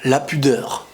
La pudeur.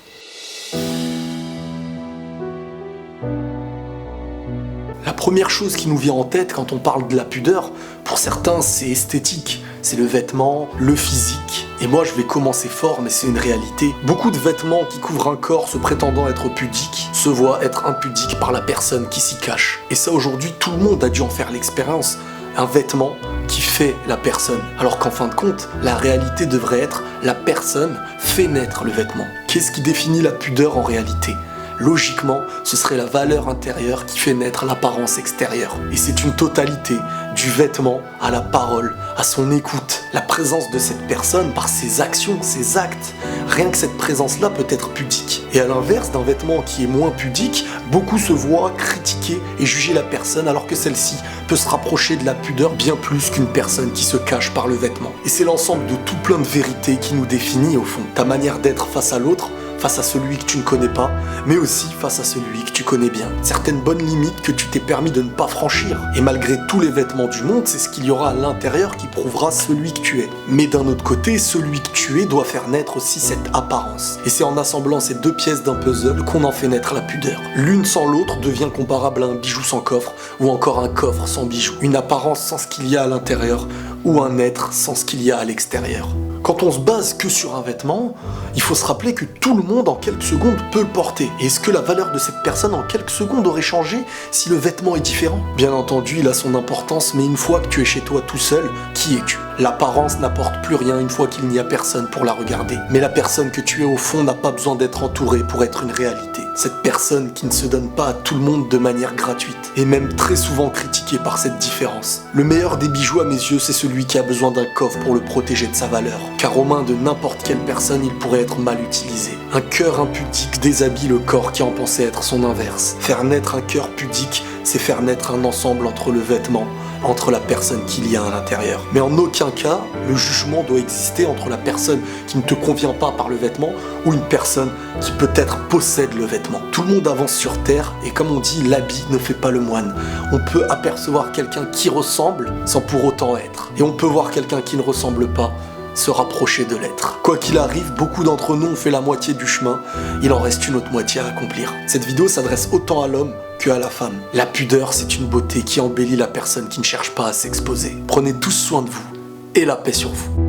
La première chose qui nous vient en tête quand on parle de la pudeur, pour certains c'est esthétique, c'est le vêtement, le physique. Et moi je vais commencer fort, mais c'est une réalité. Beaucoup de vêtements qui couvrent un corps se prétendant être pudiques se voient être impudiques par la personne qui s'y cache. Et ça aujourd'hui tout le monde a dû en faire l'expérience. Un vêtement qui fait la personne. Alors qu'en fin de compte, la réalité devrait être la personne fait naître le vêtement. Qu'est-ce qui définit la pudeur en réalité ? Logiquement, ce serait la valeur intérieure qui fait naître l'apparence extérieure. Et c'est une totalité, du vêtement à la parole, à son écoute. La présence de cette personne par ses actions, ses actes. Rien que cette présence-là peut être pudique. Et à l'inverse d'un vêtement qui est moins pudique, beaucoup se voient critiquer et juger la personne alors que celle-ci peut se rapprocher de la pudeur bien plus qu'une personne qui se cache par le vêtement. Et c'est l'ensemble de tout plein de vérités qui nous définit au fond. Ta manière d'être face à l'autre, face à celui que tu ne connais pas, mais aussi face à celui que tu connais bien. Certaines bonnes limites que tu t'es permis de ne pas franchir. Et malgré tous les vêtements du monde, c'est ce qu'il y aura à l'intérieur qui prouvera celui que tu es. Mais d'un autre côté, celui que tu es doit faire naître aussi cette apparence. Et c'est en assemblant ces deux pièces d'un puzzle qu'on en fait naître la pudeur. L'une sans l'autre devient comparable à un bijou sans coffre, ou encore un coffre sans bijoux. Une apparence sans ce qu'il y a à l'intérieur, ou un être sans ce qu'il y a à l'extérieur. Quand on se base que sur un vêtement, il faut se rappeler que tout le monde en quelques secondes peut le porter. Et est-ce que la valeur de cette personne en quelques secondes aurait changé si le vêtement est différent ? Bien entendu, il a son importance, mais une fois que tu es chez toi tout seul, qui es-tu ? L'apparence n'apporte plus rien une fois qu'il n'y a personne pour la regarder. Mais la personne que tu es au fond n'a pas besoin d'être entourée pour être une réalité. Cette personne qui ne se donne pas à tout le monde de manière gratuite, et même très souvent critiquée par cette différence. Le meilleur des bijoux à mes yeux, c'est celui qui a besoin d'un coffre pour le protéger de sa valeur. Car aux mains de n'importe quelle personne, il pourrait être mal utilisé. Un cœur impudique déshabille le corps qui en pensait être son inverse. Faire naître un cœur pudique, c'est faire naître un ensemble entre le vêtement, entre la personne qu'il y a à l'intérieur. Mais en aucun cas, le jugement doit exister entre la personne qui ne te convient pas par le vêtement ou une personne qui peut-être possède le vêtement. Tout le monde avance sur terre et comme on dit, l'habit ne fait pas le moine. On peut apercevoir quelqu'un qui ressemble sans pour autant être. Et on peut voir quelqu'un qui ne ressemble pas se rapprocher de l'être. Quoi qu'il arrive, beaucoup d'entre nous ont fait la moitié du chemin, il en reste une autre moitié à accomplir. Cette vidéo s'adresse autant à l'homme que à la femme. La pudeur, c'est une beauté qui embellit la personne qui ne cherche pas à s'exposer. Prenez tous soin de vous et la paix sur vous.